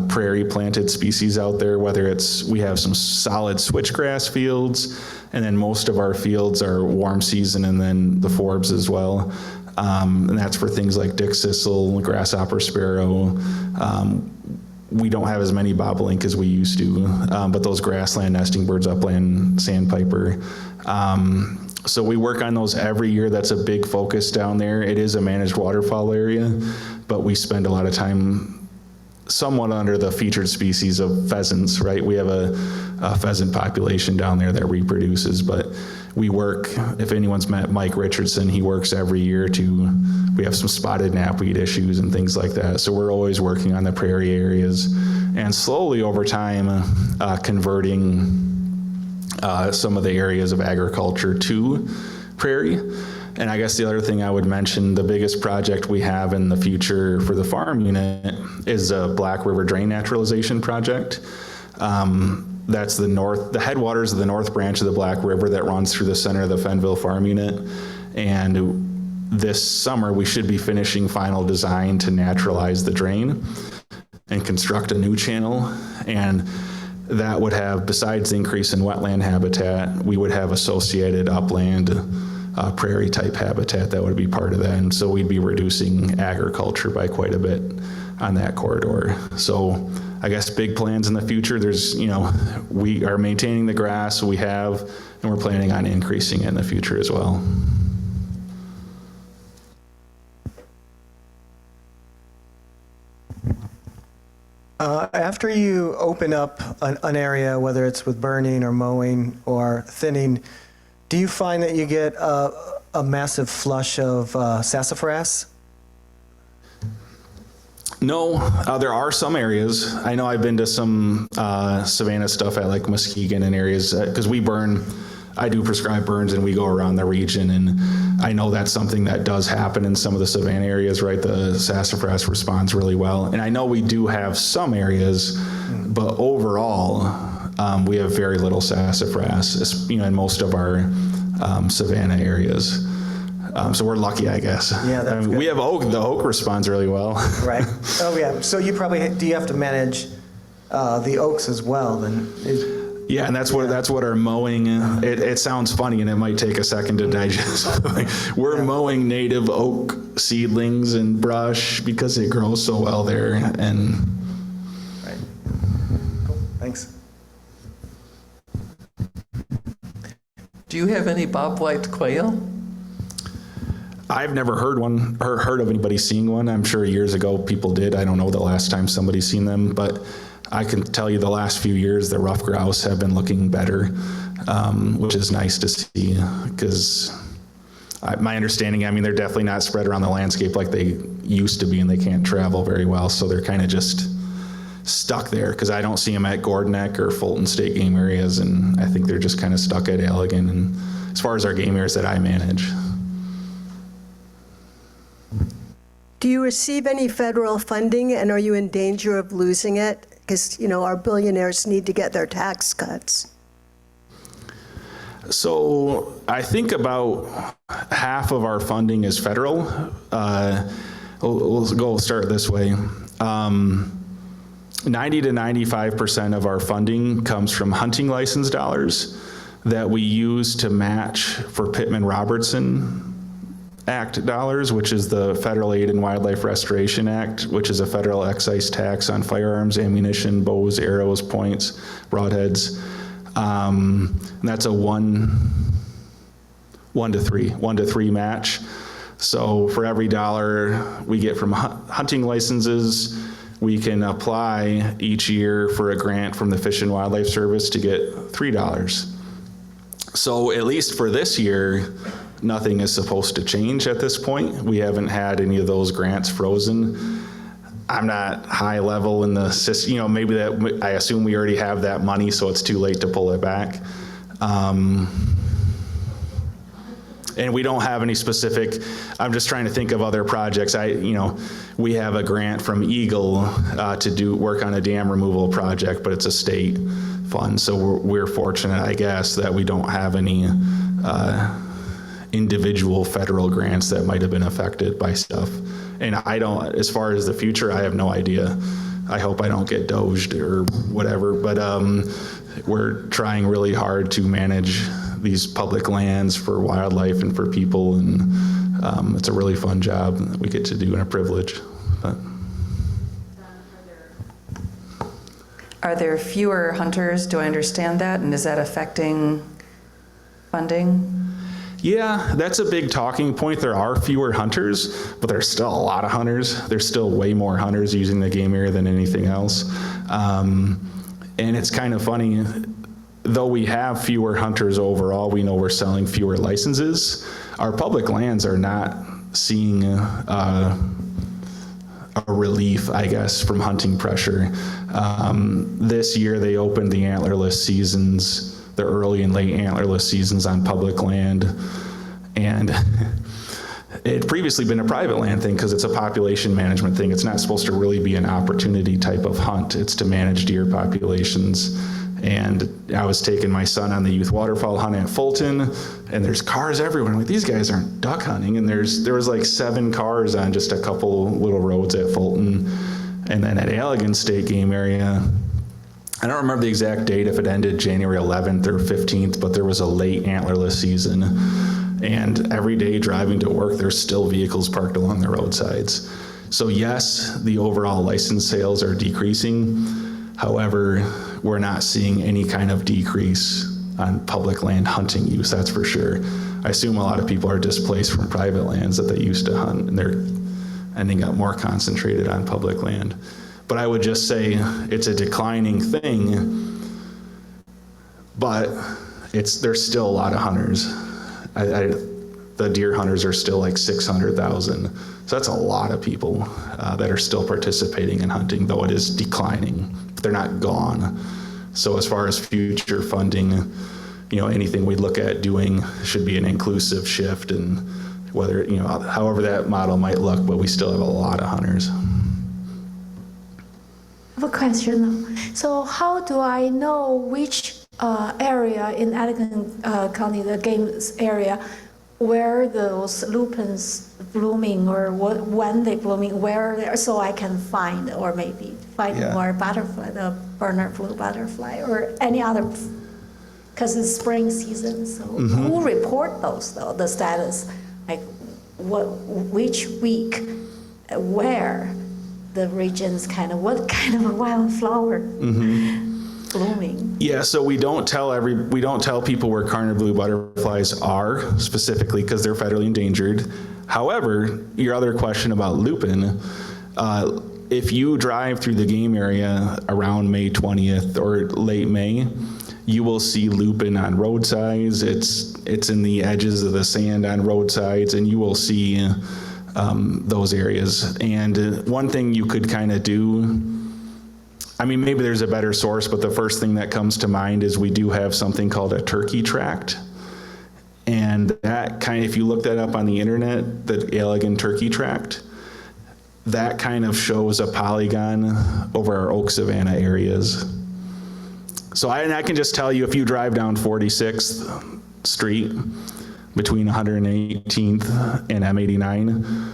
prairie planted species out there, whether we have some solid switchgrass fields, and then most of our fields are warm season, and then the forbs as well. And that's for things like dickcissel, grasshopper sparrow. We don't have as many bobolink as we used to, but those grassland nesting birds, upland sandpiper. So we work on those every year. That's a big focus down there. It is a managed waterfowl area, but we spend a lot of time somewhat under the featured species of pheasants, right? We have a pheasant population down there that reproduces, but we work, if anyone's met Mike Richardson, he works every year we have some spotted knapweed issues and things like that. So we're always working on the prairie areas and slowly over time converting some of the areas of agriculture to prairie. And I guess the other thing I would mention, the biggest project we have in the future for the farm unit is a Black River Drain Naturalization Project. That's the headwaters of the north branch of the Black River that runs through the center of the Fenville Farm Unit. And this summer, we should be finishing final design to naturalize the drain and construct a new channel. And that would have, besides the increase in wetland habitat, we would have associated upland prairie type habitat that would be part of that. And so we'd be reducing agriculture by quite a bit on that corridor. So I guess big plans in the future, we are maintaining the grass we have, and we're planning on increasing it in the future as well. After you open up an area, whether it's with burning or mowing or thinning, do you find that you get a massive flush of sassafras? No, there are some areas. I know I've been to some savanna stuff at like Muskegon and areas because we burn. I do prescribe burns and we go around the region, and I know that's something that does happen in some of the savanna areas, right? The sassafras responds really well. And I know we do have some areas, but overall, we have very little sassafras, in most of our savanna areas. So we're lucky, I guess. Yeah, that's good. We have oak. The oak responds really well. Right. Oh, yeah. So you probably, do you have to manage the oaks as well then? Yeah, and that's what our mowing, it sounds funny and it might take a second to digest. We're mowing native oak seedlings and brush because it grows so well there. And Right. Cool. Thanks. Do you have any bobwhite quail? I've never heard of anybody seeing one. I'm sure years ago people did. I don't know the last time somebody's seen them, but I can tell you the last few years the rough grouse have been looking better, which is nice to see because my understanding, they're definitely not spread around the landscape like they used to be, and they can't travel very well, so they're kind of just stuck there because I don't see them at Gordon Neck or Fulton State Game Areas, and I think they're just kind of stuck at Allegan and as far as our game areas that I manage. Do you receive any federal funding, and are you in danger of losing it? Because, our billionaires need to get their tax cuts. So I think about half of our funding is federal. We'll start this way. 90 to 95% of our funding comes from hunting license dollars that we use to match for Pittman-Robertson Act dollars, which is the Federal Aid and Wildlife Restoration Act, which is a federal excise tax on firearms, ammunition, bows, arrows, points, broadheads. And that's a one to three match. So for every dollar we get from hunting licenses, we can apply each year for a grant from the Fish and Wildlife Service to get $3. So at least for this year, nothing is supposed to change at this point. We haven't had any of those grants frozen. I'm not high level in the system, maybe that, I assume we already have that money, so it's too late to pull it back. And we don't have any specific, I'm just trying to think of other projects. We have a grant from Eagle to do work on a dam removal project, but it's a state fund. So we're fortunate, I guess, that we don't have any individual federal grants that might have been affected by stuff. And as far as the future, I have no idea. I hope I don't get doged or whatever, but we're trying really hard to manage these public lands for wildlife and for people, and it's a really fun job that we get to do and a privilege. But. Are there fewer hunters? Do I understand that? And is that affecting funding? Yeah, that's a big talking point. There are fewer hunters, but there's still a lot of hunters. There's still way more hunters using the game area than anything else. And it's kind of funny, though we have fewer hunters overall, we know we're selling fewer licenses. Our public lands are not seeing a relief, I guess, from hunting pressure. This year they opened the antlerless seasons, the early and late antlerless seasons on public land, and it had previously been a private land thing because it's a population management thing. It's not supposed to really be an opportunity type of hunt. It's to manage deer populations. And I was taking my son on the youth waterfowl hunt at Fulton, and there's cars everywhere. I'm like, these guys aren't duck hunting. And there was like 7 cars on just a couple little roads at Fulton. And then at Allegan State Game Area, I don't remember the exact date, if it ended January 11th or 15th, but there was a late antlerless season. And every day driving to work, there's still vehicles parked along the roadsides. So yes, the overall license sales are decreasing. However, we're not seeing any kind of decrease on public land hunting use, that's for sure. I assume a lot of people are displaced from private lands that they used to hunt, and they're ending up more concentrated on public land. But I would just say it's a declining thing, but there's still a lot of hunters. The deer hunters are still like 600,000. So that's a lot of people that are still participating in hunting, though it is declining. They're not gone. So as far as future funding, anything we look at doing should be an inclusive shift, and whether, however that model might look, but we still have a lot of hunters. I have a question though. So how do I know which area in Allegan County, the games area, where those lupins blooming, or when they blooming, so I can find, or maybe find more butterfly, the Berner blue butterfly, or any other, because it's spring season. So who report those though, the status, like which week, where the regions what kind of a wildflower blooming? Yeah, so we don't tell people where Carner blue butterflies are specifically because they're federally endangered. However, your other question about lupin, if you drive through the game area around May 20th or late May, you will see lupin on roadsides. It's in the edges of the sand on roadsides, and you will see those areas. And one thing you could kind of do, maybe there's a better source, but the first thing that comes to mind is we do have something called a turkey tract. And that if you look that up on the internet, the Allegan turkey tract, that kind of shows a polygon over our Oak Savanna areas. So I can just tell you, if you drive down 46th Street between 118th and M89,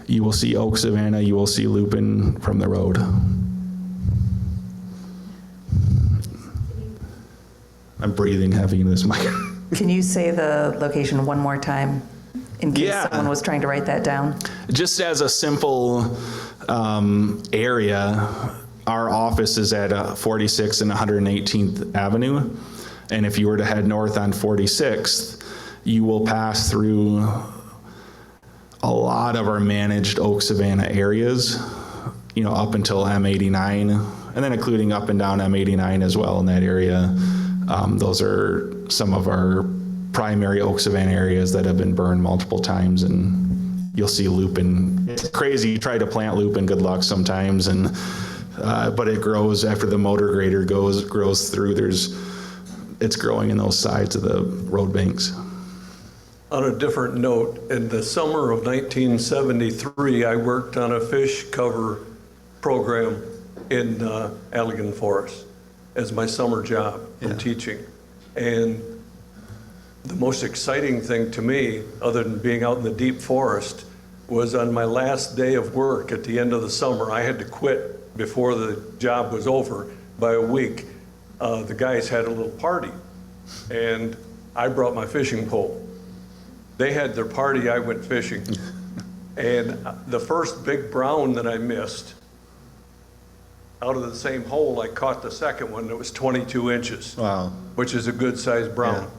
you will see Oak Savanna, you will see lupin from the road. I'm breathing heavy in this mic. Can you say the location one more time in case someone was trying to write that down? Just as a simple area, our office is at 46th and 118th Avenue. And if you were to head north on 46th, you will pass through a lot of our managed Oak Savanna areas, up until M89, and then including up and down M89 as well in that area. Those are some of our primary Oak Savanna areas that have been burned multiple times, and you'll see lupin. It's crazy. You try to plant lupin, good luck sometimes, but it grows after the motor grader grows through. It's growing in those sides of the road banks. On a different note, in the summer of 1973, I worked on a fish cover program in Allegan Forest as my summer job in teaching. And the most exciting thing to me, other than being out in the deep forest, was on my last day of work at the end of the summer. I had to quit before the job was over by a week. The guys had a little party, and I brought my fishing pole. They had their party, I went fishing. And the first big brown that I missed, out of the same hole, I caught the second one that was 22 inches. Wow. Which is a good sized brown. Yeah.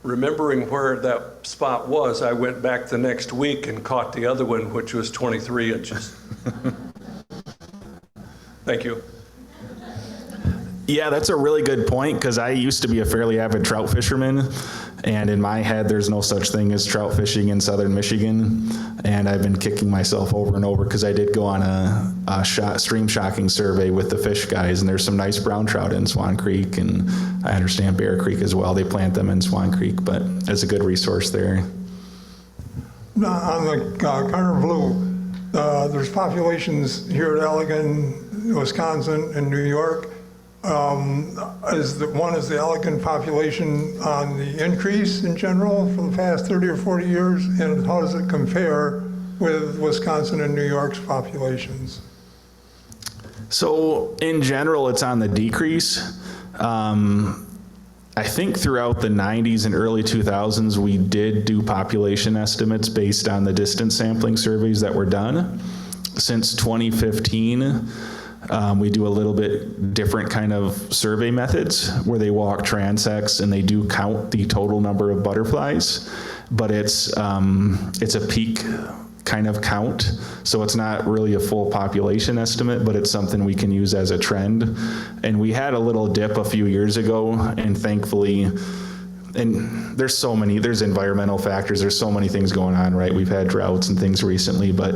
Remembering where that spot was, I went back the next week and caught the other one, which was 23 inches. Thank you. Yeah, that's a really good point, because I used to be a fairly avid trout fisherman, and in my head there's no such thing as trout fishing in southern Michigan, and I've been kicking myself over and over because I did go on a stream shocking survey with the fish guys, and there's some nice brown trout in Swan Creek, and I understand Bear Creek as well. They plant them in Swan Creek, but it's a good resource there. On the Carner Blue, there's populations here at Allegan, Wisconsin, and New York. Is the Allegan population on the increase in general for the past 30 or 40 years, and how does it compare with Wisconsin and New York's populations? So in general, it's on the decrease. I think throughout the 90s and early 2000s, we did do population estimates based on the distance sampling surveys that were done. Since 2015, we do a little bit different kind of survey methods where they walk transects and they do count the total number of butterflies, but it's a peak kind of count. So it's not really a full population estimate, but it's something we can use as a trend. And we had a little dip a few years ago, and thankfully and there's environmental factors, there's so many things going on, right? We've had droughts and things recently, but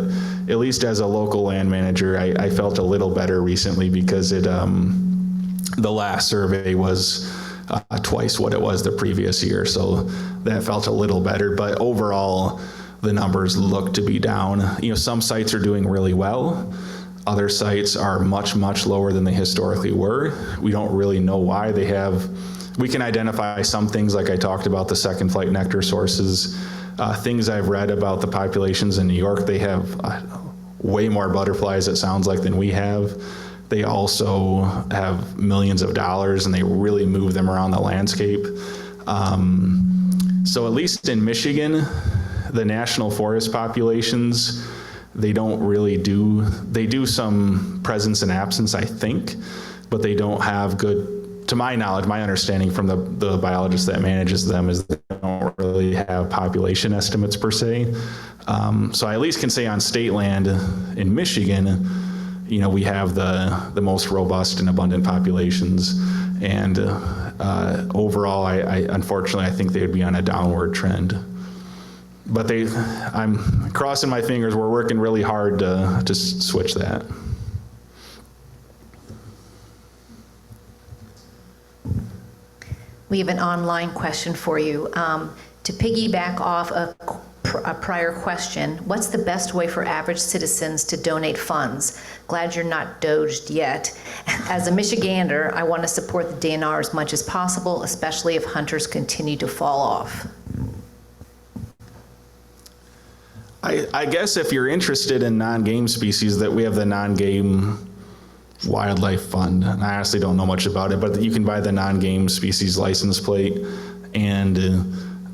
at least as a local land manager, I felt a little better recently because the last survey was twice what it was the previous year, so that felt a little better. But overall, the numbers look to be down. Some sites are doing really well. Other sites are much, much lower than they historically were. We don't really know why. We can identify some things, like I talked about, the second flight nectar sources. Things I've read about the populations in New York, they have way more butterflies, it sounds like, than we have. They also have millions of dollars, and they really move them around the landscape. So at least in Michigan, the national forest populations, they do some presence and absence, I think, but they don't have good, to my knowledge, my understanding from the biologist that manages them is they don't really have population estimates per se. So I at least can say on state land in Michigan, we have the most robust and abundant populations. And overall, unfortunately, I think they would be on a downward trend. But I'm crossing my fingers. We're working really hard to switch that. We have an online question for you. To piggyback off a prior question, what's the best way for average citizens to donate funds? Glad you're not doged yet. As a Michigander, I want to support the DNR as much as possible, especially if hunters continue to fall off. I guess if you're interested in non-game species, that we have the non-game wildlife fund. And I honestly don't know much about it, but you can buy the non-game species license plate. And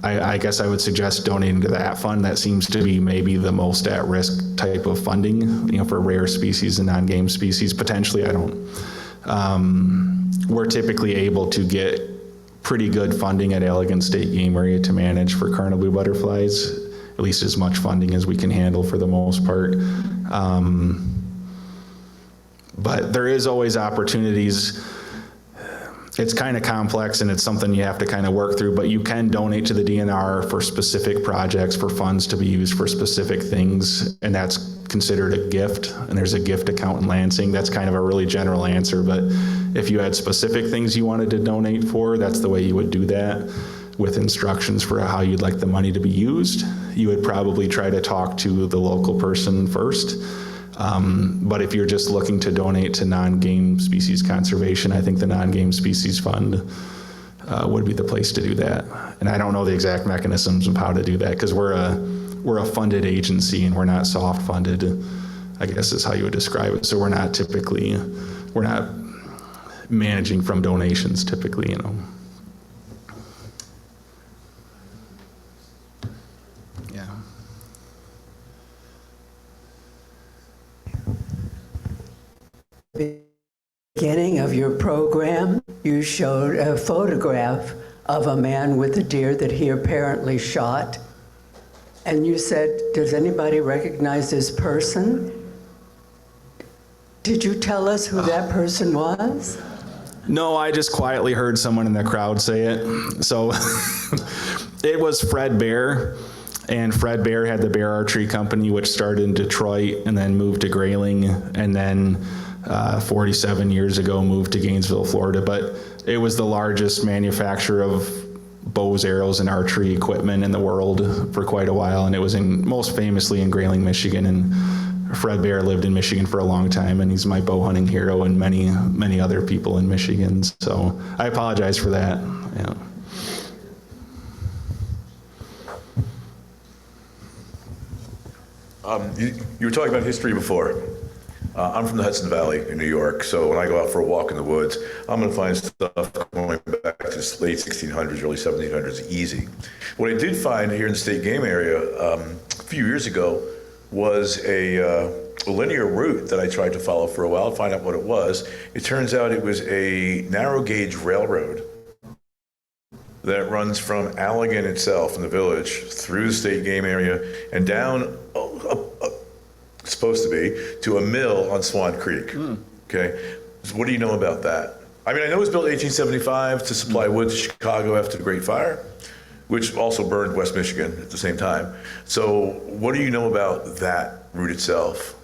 I guess I would suggest donating to that fund. That seems to be maybe the most at-risk type of funding, for rare species and non-game species. Potentially, I don't. We're typically able to get pretty good funding at Allegan State Game Area to manage for cardinal blue butterflies, at least as much funding as we can handle for the most part. But there is always opportunities. It's kind of complex, and it's something you have to kind of work through, but you can donate to the DNR for specific projects, for funds to be used for specific things, and that's considered a gift, and there's a gift account in Lansing. That's kind of a really general answer, but if you had specific things you wanted to donate for, that's the way you would do that, with instructions for how you'd like the money to be used. You would probably try to talk to the local person first. But if you're just looking to donate to non-game species conservation, I think the non-game species fund would be the place to do that. And I don't know the exact mechanisms of how to do that, because we're a funded agency and we're not soft funded, I guess is how you would describe it. So we're not managing from donations typically, Beginning of your program, you showed a photograph of a man with a deer that he apparently shot. And you said, does anybody recognize this person? Did you tell us who that person was? No, I just quietly heard someone in the crowd say it. So it was Fred Bear. And Fred Bear had the Bear Archery Company, which started in Detroit and then moved to Grayling, and then 47 years ago moved to Gainesville, Florida. But it was the largest manufacturer of bows, arrows, and archery equipment in the world for quite a while, and it was most famously in Grayling, Michigan. And Fred Bear lived in Michigan for a long time, and he's my bow hunting hero and many other people in Michigan. So I apologize for that. Yeah. You were talking about history before. I'm from the Hudson Valley in New York, so when I go out for a walk in the woods, I'm going to find stuff going back to the late 1600s, early 1700s, easy. What I did find here in the state game area a few years ago was a linear route that I tried to follow for a while to find out what it was. It turns out it was a narrow gauge railroad that runs from Allegan itself in the village through the state game area and down, supposed to be, to a mill on Swan Creek. Okay, so what do you know about that? I mean, I know it was built in 1875 to supply wood to Chicago after the Great Fire, which also burned West Michigan at the same time. So what do you know about that route itself?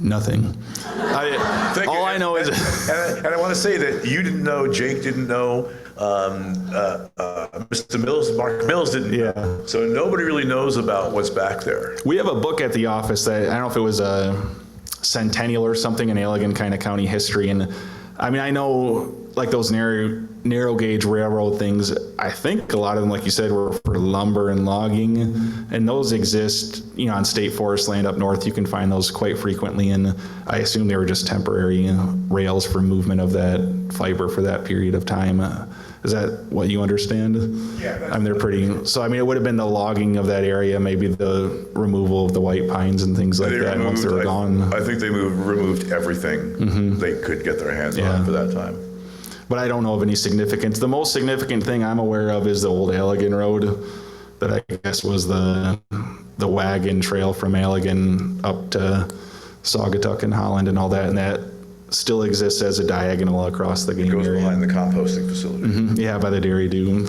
Nothing. All I know is... And I want to say that you didn't know, Jake didn't know, Mr. Mills, Mark Mills didn't know. So nobody really knows about what's back there. We have a book at the office that, I don't know if it was a centennial or something in Allegan kind of county history. And I mean, I know like those narrow gauge railroad things, I think a lot of them, like you said, were for lumber and logging, and those exist, you know, on state forest land up north. You can find those quite frequently, and I assume they were just temporary rails for movement of that fiber for that period of time. Is that what you understand? Yeah. I mean, they're pretty, so I mean, it would have been the logging of that area, maybe the removal of the white pines and things like that once they were gone. I think they removed everything they could get their hands on for that time. But I don't know of any significance. The most significant thing I'm aware of is the old Allegan Road that I guess was the wagon trail from Allegan up to Saugatuck and Holland and all that, and that still exists as a diagonal across the game area. It goes behind the composting facility. Yeah, by the dairy dune.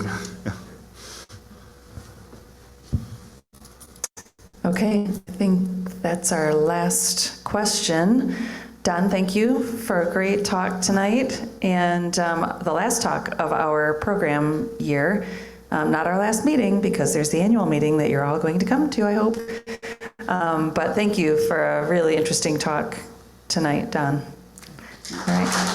Okay, I think that's our last question. Don, thank you for a great talk tonight, and the last talk of our program year. Not our last meeting, because there's the annual meeting that you're all going to come to, I hope. But thank you for a really interesting talk tonight, Don. All right.